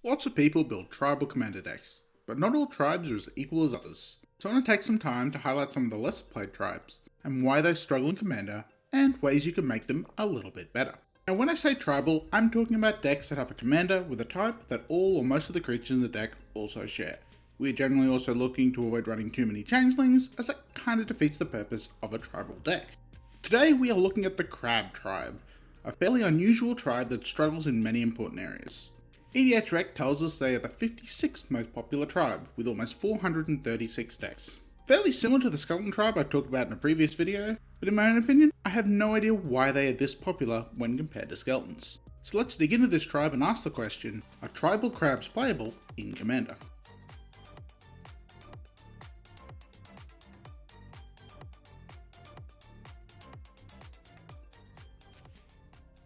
Lots of people build tribal commander decks, but not all tribes are as equal as others. So I want to take some time to highlight some of the lesser played tribes, and why they struggle in commander, and ways you can make them a little bit better. Now when I say tribal, I'm talking about decks that have a commander with a type that all or most of the creatures in the deck also share. We're generally also looking to avoid running too many changelings, as that kind of defeats the purpose of a tribal deck. Today we are looking at the Crab tribe, a fairly unusual tribe that struggles in many important areas. EDHREC tells us they are the 56th most popular tribe, with almost 436 decks. Fairly similar to the Skeleton tribe I talked about in a previous video, but in my own opinion, I have no idea why they are this popular when compared to skeletons. So let's dig into this tribe and ask the question, are tribal crabs playable in Commander?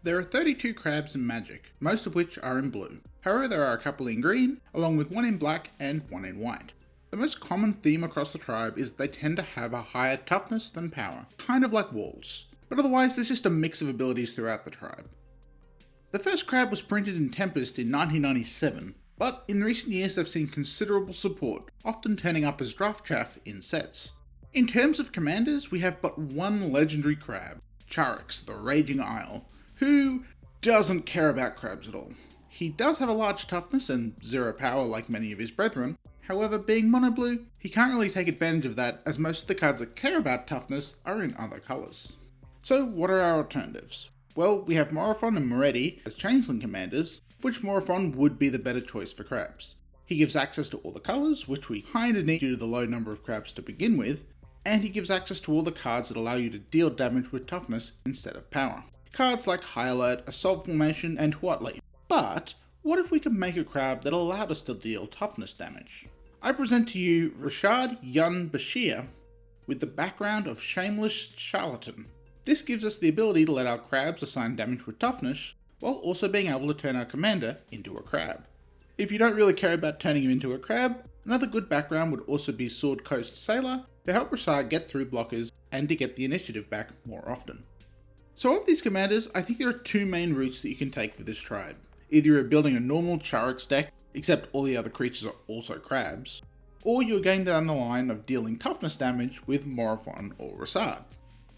There are 32 crabs in Magic, most of which are in blue. However, there are a couple in green, along with one in black and one in white. The most common theme across the tribe is that they tend to have a higher toughness than power, kind of like walls. But otherwise, there's just a mix of abilities throughout the tribe. The first crab was printed in Tempest in 1997, but in recent years they've seen considerable support, often turning up as draft chaff in sets. In terms of commanders, we have but one legendary crab, Charix, the Raging Isle, who doesn't care about crabs at all. He does have a large toughness and zero power like many of his brethren, however being mono blue, he can't really take advantage of that as most of the cards that care about toughness are in other colours. So what are our alternatives? Well, we have Morophon and Moretti as Changeling commanders, of which Morophon would be the better choice for crabs. He gives access to all the colours, which we kinda need due to the low number of crabs to begin with, and he gives access to all the cards that allow you to deal damage with toughness instead of power. Cards like High Alert, Assault Formation, and Huatli. But what if we could make a crab that allowed us to deal toughness damage? I present to you Rashad Yun Bashir with the background of Shameless Charlatan. This gives us the ability to let our crabs assign damage with toughness, while also being able to turn our commander into a crab. If you don't really care about turning him into a crab, another good background would also be Sword Coast Sailor to help Rashad get through blockers and to get the initiative back more often. So of these commanders, I think there are two main routes that you can take for this tribe. Either you're building a normal Charix deck, except all the other creatures are also crabs, or you're going down the line of dealing toughness damage with Morophon or Rashad.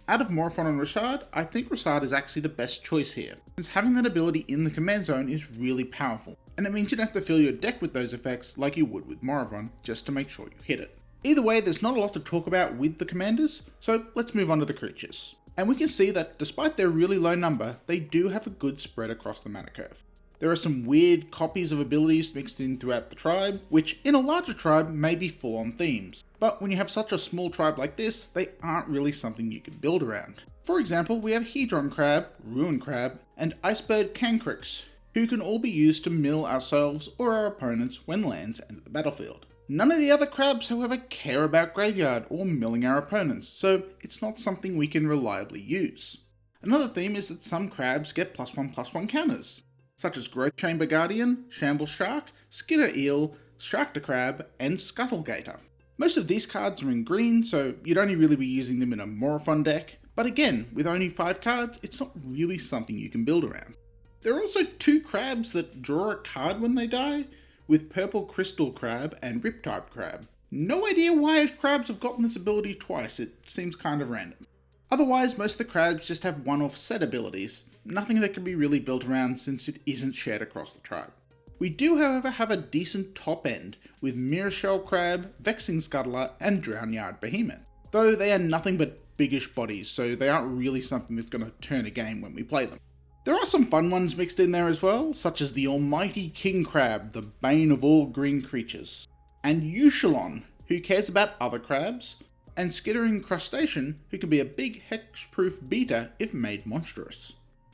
Out of Morophon and Rashad, I think Rashad is actually the best choice here, since having that ability in the command zone is really powerful, and it means you don't have to fill your deck with those effects like you would with Morophon, just to make sure you hit it. Either way, there's not a lot to talk about with the commanders, so let's move on to the creatures. And we can see that despite their really low number, they do have a good spread across the mana curve. There are some weird copies of abilities mixed in throughout the tribe, which in a larger tribe may be full on themes. But when you have such a small tribe like this, they aren't really something you can build around. For example, we have Hedron Crab, Ruin Crab, and Icebird Cancrix, who can all be used to mill ourselves or our opponents when lands enter the battlefield. None of the other crabs, however, care about graveyard or milling our opponents, so it's not something we can reliably use. Another theme is that some crabs get +1/+1 counters, such as Growth Chamber Guardian, Shambles Shark, Skitter Eel, Sharkta Crab, and Scuttlegator. Most of these cards are in green, so you'd only really be using them in a Morophon deck, but again, with only 5 cards, it's not really something you can build around. There are also 2 crabs that draw a card when they die, with Purple Crystal Crab and Riptide Crab. No idea why crabs have gotten this ability twice, it seems kind of random. Otherwise, most of the crabs just have one-off set abilities, nothing that can be really built around since it isn't shared across the tribe. We do however have a decent top end, with Mirashell Crab, Vexing Scuttler, and Drownyard Behemoth. Though they are nothing but biggish bodies, so they aren't really something that's going to turn a game when we play them. There are some fun ones mixed in there as well, such as the Almighty King Crab, the bane of all green creatures, and Euchelon, who cares about other crabs, and Skittering Crustacean, who can be a big hexproof beater if made monstrous.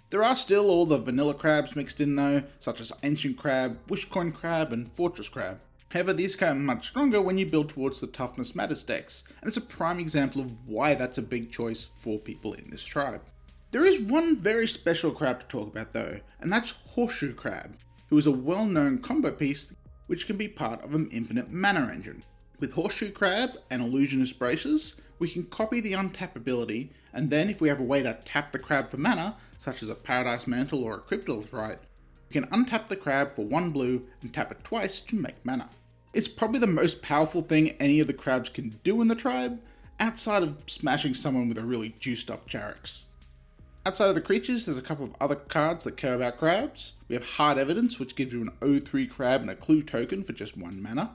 There are still all the vanilla crabs mixed in though, such as Ancient Crab, Wishcoin Crab, and Fortress Crab. However, these come much stronger when you build towards the Toughness Matters decks, and it's a prime example of why that's a big choice for people in this tribe. There is one very special crab to talk about though, and that's Horseshoe Crab, who is a well-known combo piece which can be part of an infinite mana engine. With Horseshoe Crab and Illusionist Braces, we can copy the untap ability, and then if we have a way to tap the crab for mana, such as a Paradise Mantle or a Cryptolith Rite, You can untap the crab for 1 blue and tap it twice to make mana. It's probably the most powerful thing any of the crabs can do in the tribe, outside of smashing someone with a really juiced up Charax. Outside of the creatures, there's a couple of other cards that care about crabs. We have Hard Evidence, which gives you an O3 crab and a clue token for just 1 mana.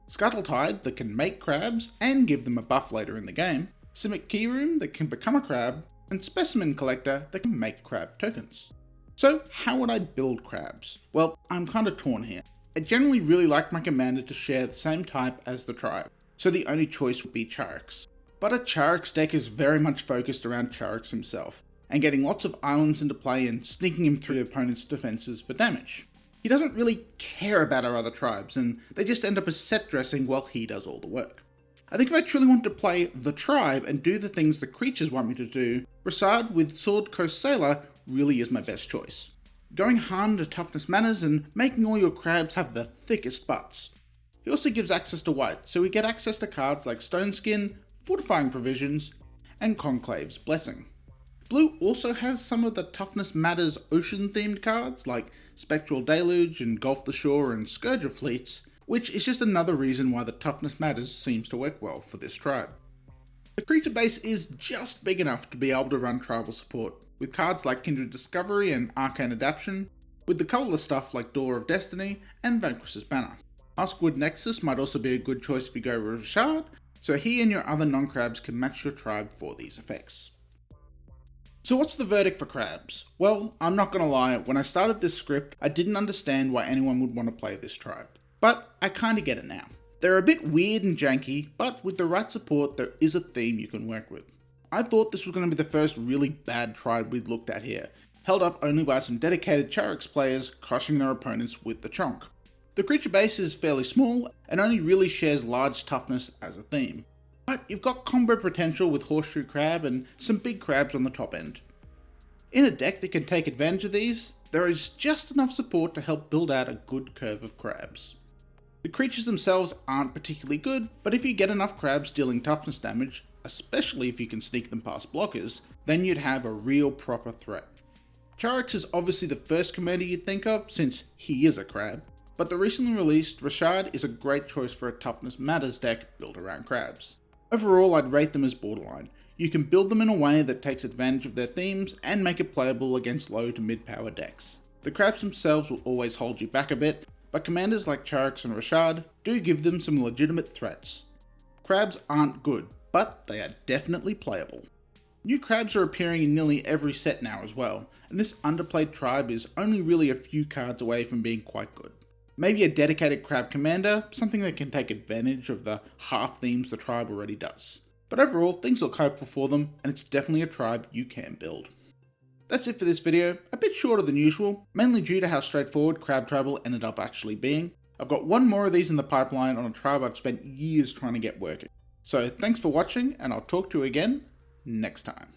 Scuttletide, that can make crabs and give them a buff later in the game. Simic Keyroom, that can become a crab. And Specimen Collector, that can make crab tokens. So how would I build crabs? Well, I'm kinda torn here. I generally really like my commander to share the same type as the tribe, so the only choice would be Charax. But a Charax deck is very much focused around Charax himself, and getting lots of islands into play and sneaking him through the opponent's defenses for damage. He doesn't really care about our other tribes, and they just end up as set dressing while he does all the work. I think if I truly want to play the tribe and do the things the creatures want me to do, Rashad with Sword Coast Sailor really is my best choice. Going hard to toughness matters and making all your crabs have the thickest butts. He also gives access to white, so we get access to cards like Stone Skin, Fortifying Provisions, and Conclave's Blessing. Blue also has some of the Toughness Matters ocean-themed cards like Spectral Deluge and Gulf the Shore and Scourge of Fleets, which is just another reason why the Toughness Matters seems to work well for this tribe. The creature base is just big enough to be able to run tribal support, with cards like Kindred Discovery and Arcane Adaption, with the colourless stuff like Door of Destiny and Vanquish's Banner. Huskwood Nexus might also be a good choice if you go with Rashad, so he and your other non-crabs can match your tribe for these effects. So what's the verdict for crabs? Well, I'm not gonna lie, when I started this script, I didn't understand why anyone would want to play this tribe. But I kinda get it now. They're a bit weird and janky, but with the right support, there is a theme you can work with. I thought this was gonna be the first really bad tribe we'd looked at here, held up only by some dedicated Charax players crushing their opponents with the chonk. The creature base is fairly small, and only really shares large toughness as a theme. But you've got combo potential with Horseshoe Crab and some big crabs on the top end. In a deck that can take advantage of these, there is just enough support to help build out a good curve of crabs. The creatures themselves aren't particularly good, but if you get enough crabs dealing toughness damage, especially if you can sneak them past blockers, then you'd have a real proper threat. Charax is obviously the first commander you'd think of, since he is a crab, but the recently released Rashad is a great choice for a Toughness Matters deck built around crabs. Overall, I'd rate them as borderline. You can build them in a way that takes advantage of their themes and make it playable against low to mid power decks. The crabs themselves will always hold you back a bit, but commanders like Charax and Rashad do give them some legitimate threats. Crabs aren't good, but they are definitely playable. New crabs are appearing in nearly every set now as well, and this underplayed tribe is only really a few cards away from being quite good. Maybe a dedicated crab commander, something that can take advantage of the half themes the tribe already does. But overall, things look hopeful for them, and it's definitely a tribe you can build. That's it for this video, a bit shorter than usual, mainly due to how straightforward Crab Tribal ended up actually being. I've got one more of these in the pipeline on a tribe I've spent years trying to get working. So thanks for watching, and I'll talk to you again next time.